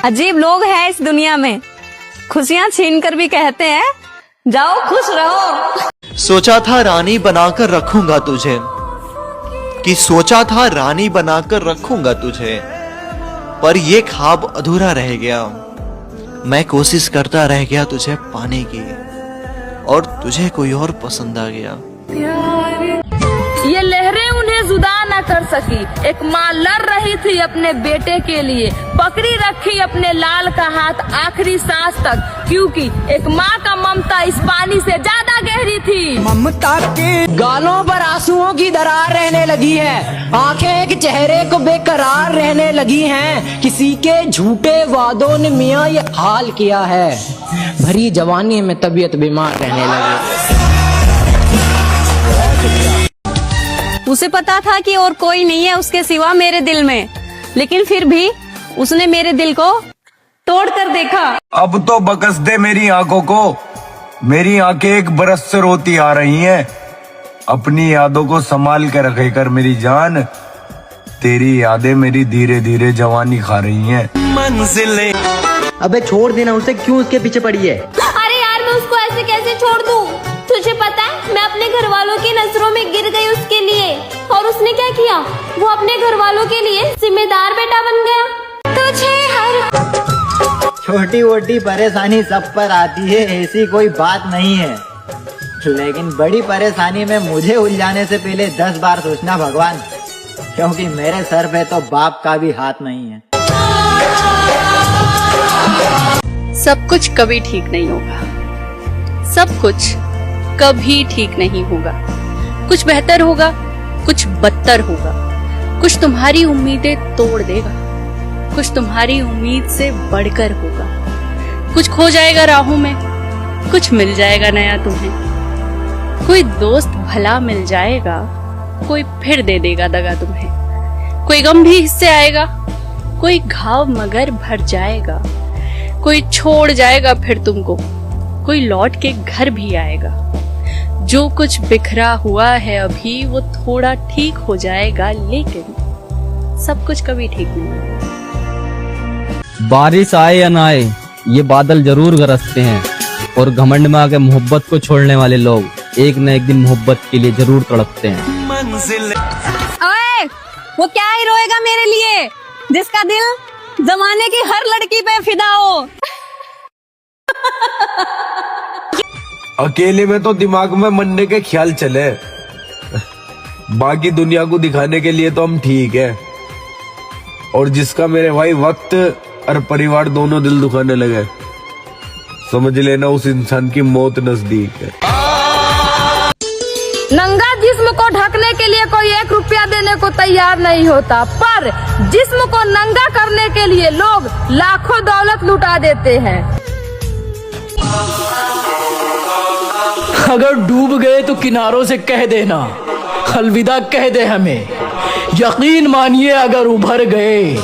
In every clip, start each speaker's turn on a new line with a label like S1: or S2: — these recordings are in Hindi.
S1: अजीब लोग हैं इस दुनिया में, खुशियाँ छीन कर भी कहते हैं जाओ खुश रहो।
S2: सोचा था रानी बनाकर रखूंगा तुझे, कि सोचा था रानी बनाकर रखूंगा तुझे, पर ये ख्वाब अधूरा रह गया। मैं कोशिश करता रह गया तुझे पाने की, और तुझे कोई और पसंद आ गया।
S3: ये लहरें उन्हें जुदा न कर सकी, एक माँ लड़ रही थी अपने बेटे के लिए, पकड़ी रखी अपने लाल का हाथ आखिरी सांस तक, क्योंकि एक माँ का ममता इस पानी से ज्यादा गहरी थी।
S4: ममता के गालों पर आंसुओं की दरार रहने लगी है, आंखें एक चेहरे को बेकरार रहने लगी हैं। किसी के झूठे वादों ने मियाँ ये हाल किया है, भरी जवानी में तबीयत बीमार रहने लगी।
S1: उसे पता था कि और कोई नहीं है उसके सिवा मेरे दिल में, लेकिन फिर भी उसने मेरे दिल को तोड़ कर देखा।
S5: अब तो बकस दे मेरी आंखों को, मेरी आंखें एक बरस से रोती आ रही हैं। अपनी यादों को संभाल के रखे कर मेरी जान, तेरी यादें मेरी धीरे धीरे जवानी खा रही हैं।
S6: मंजिलें
S4: अबे छोड़ देना उसे, क्यों उसके पीछे पड़ी है?
S7: अरे यार मैं उसको ऐसे कैसे छोड़ दूं? तुझे पता है मैं अपने घर वालों की नजरों में गिर गई उसके लिए, और उसने क्या किया, वो अपने घर वालों के लिए जिम्मेदार बेटा बन गया। तुझे हर
S8: छोटी वोटी परेशानी सब पर आती है, ऐसी कोई बात नहीं है, लेकिन बड़ी परेशानी में मुझे उलझाने से पहले 10 बार सोचना भगवान, क्योंकि मेरे सर पे तो बाप का भी हाथ नहीं है।
S9: सब कुछ कभी ठीक नहीं होगा, सब कुछ कभी ठीक नहीं होगा। कुछ बेहतर होगा, कुछ बदतर होगा, कुछ तुम्हारी उम्मीदें तोड़ देगा, कुछ तुम्हारी उम्मीद से बढ़कर होगा। कुछ खो जाएगा राहों में, कुछ मिल जाएगा नया तुम्हें। कोई दोस्त भला मिल जाएगा, कोई फिर दे देगा दगा तुम्हें। कोई गम भी हिस्से आएगा, कोई घाव मगर भर जाएगा। कोई छोड़ जाएगा फिर तुमको, कोई लौट के घर भी आएगा। जो कुछ बिखरा हुआ है अभी वो थोड़ा ठीक हो जाएगा, लेकिन सब कुछ कभी ठीक नहीं होगा।
S10: बारिश आए या ना आए, ये बादल जरूर गरजते हैं, और घमंड में आके मोहब्बत को छोड़ने वाले लोग एक न एक दिन मोहब्बत के लिए जरूर तड़पते हैं।
S1: ओए, वो क्या ही रोएगा मेरे लिए, जिसका दिल जमाने की हर लड़की पे फिदा हो।
S5: अकेले में तो दिमाग में मरने के ख्याल चले, बाकी दुनिया को दिखाने के लिए तो हम ठीक है, और जिसका मेरे भाई वक्त और परिवार दोनों दिल दुखाने लगे, समझ लेना उस इंसान की मौत नजदीक है।
S3: नंगा जिस्म को ढकने के लिए कोई 1 रुपया देने को तैयार नहीं होता, पर जिस्म को नंगा करने के लिए लोग लाखों दौलत लुटा देते हैं।
S4: अगर डूब गए तो किनारों से कह देना अलविदा कह दे हमें, यकीन मानिए अगर उभर गए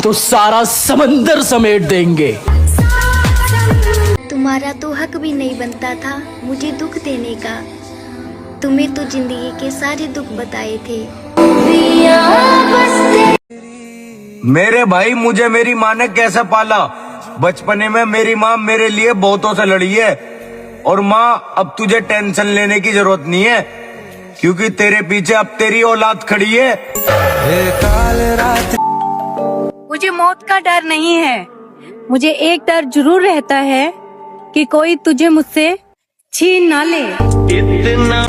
S4: तो सारा समंदर समेट देंगे।
S7: तुम्हारा तो हक भी नहीं बनता था मुझे दुख देने का, तुम्हें तो जिंदगी के सारे दुख बताए थे।
S5: मेरे भाई मुझे मेरी माँ ने कैसे पाला, बचपने में मेरी माँ मेरे लिए बहुतों से लड़ी है, और माँ अब तुझे टेंशन लेने की जरूरत नहीं है, क्योंकि तेरे पीछे अब तेरी औलाद खड़ी है।
S1: मुझे मौत का डर नहीं है, मुझे एक डर जरूर रहता है कि कोई तुझे मुझसे छीन ना ले।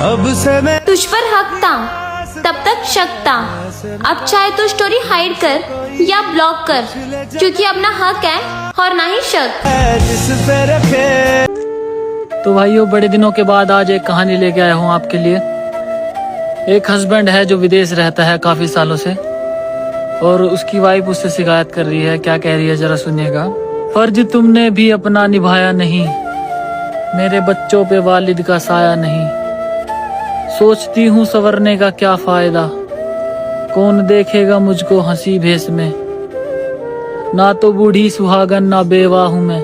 S6: अब से मैं
S7: तुझ पर हक था तब तक शक था, अब चाहे तो स्टोरी हाइड कर या ब्लॉक कर, क्योंकि अब ना हक है और ना ही शक।
S11: तो भाइयों, बड़े दिनों के बाद आज एक कहानी लेके आया हूँ आपके लिए। एक हस्बैंड है जो विदेश रहता है काफी सालों से, और उसकी वाइफ उससे शिकायत कर रही है। क्या कह रही है जरा सुनिएगा। फर्ज तुमने भी अपना निभाया नहीं, मेरे बच्चों पे वालिद का साया नहीं, सोचती हूँ संवरने का क्या फायदा, कौन देखेगा मुझको हंसी भेस में, ना तो बूढ़ी सुहागन ना बेवा हूँ मैं,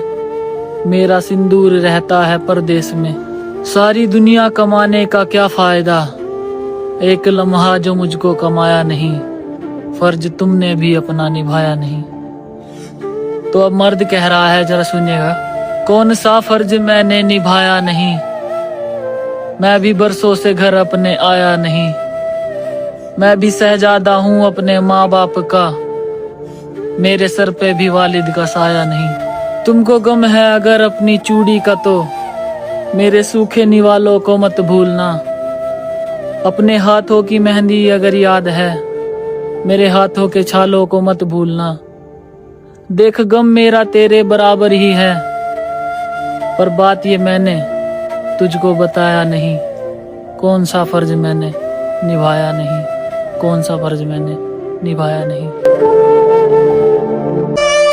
S11: मेरा सिंदूर रहता है परदेस में, सारी दुनिया कमाने का क्या फायदा, एक लम्हा जो मुझको कमाया नहीं, फर्ज तुमने भी अपना निभाया नहीं। तो अब मर्द कह रहा है, जरा सुनिएगा। कौन सा फर्ज मैंने निभाया नहीं, मैं भी बरसों से घर अपने आया नहीं। मैं भी शहजादा हूँ अपने माँ बाप का, मेरे सर पे भी वालिद का साया नहीं। तुमको गम है अगर अपनी चूड़ी का तो मेरे सूखे निवालों को मत भूलना। अपने हाथों की मेहंदी अगर याद है, मेरे हाथों के छालों को मत भूलना। देख गम मेरा तेरे बराबर ही है, पर बात ये मैंने तुझको बताया नहीं। कौन सा फर्ज मैंने निभाया नहीं, कौन सा फर्ज मैंने निभाया नहीं।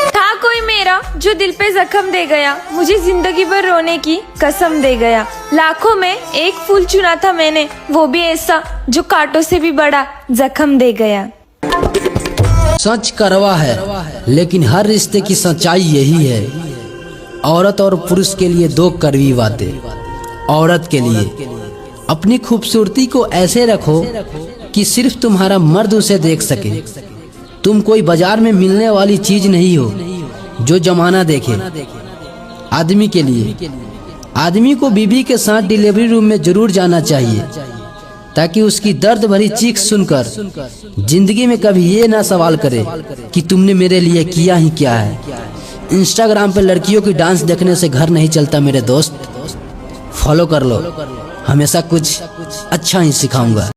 S7: था कोई मेरा जो दिल पे जख्म दे गया, मुझे जिंदगी भर रोने की कसम दे गया। लाखों में एक फूल चुना था मैंने, वो भी ऐसा जो कांटों से भी बड़ा जख्म दे गया।
S4: सच कड़वा है, लेकिन हर रिश्ते की सच्चाई यही है। औरत और पुरुष के लिए दो कड़वी बातें। औरत के लिए अपनी खूबसूरती को ऐसे रखो कि सिर्फ तुम्हारा मर्द उसे देख सके। तुम कोई बाजार में मिलने वाली चीज नहीं हो जो जमाना देखे। आदमी के लिए, आदमी को बीबी के साथ डिलीवरी रूम में जरूर जाना चाहिए, ताकि उसकी दर्द भरी चीख सुनकर जिंदगी में कभी ये ना सवाल करे कि तुमने मेरे लिए किया ही क्या है। इंस्टाग्राम पे लड़कियों की डांस देखने से घर नहीं चलता मेरे दोस्त। फॉलो कर लो, हमेशा कुछ अच्छा ही सिखाऊंगा।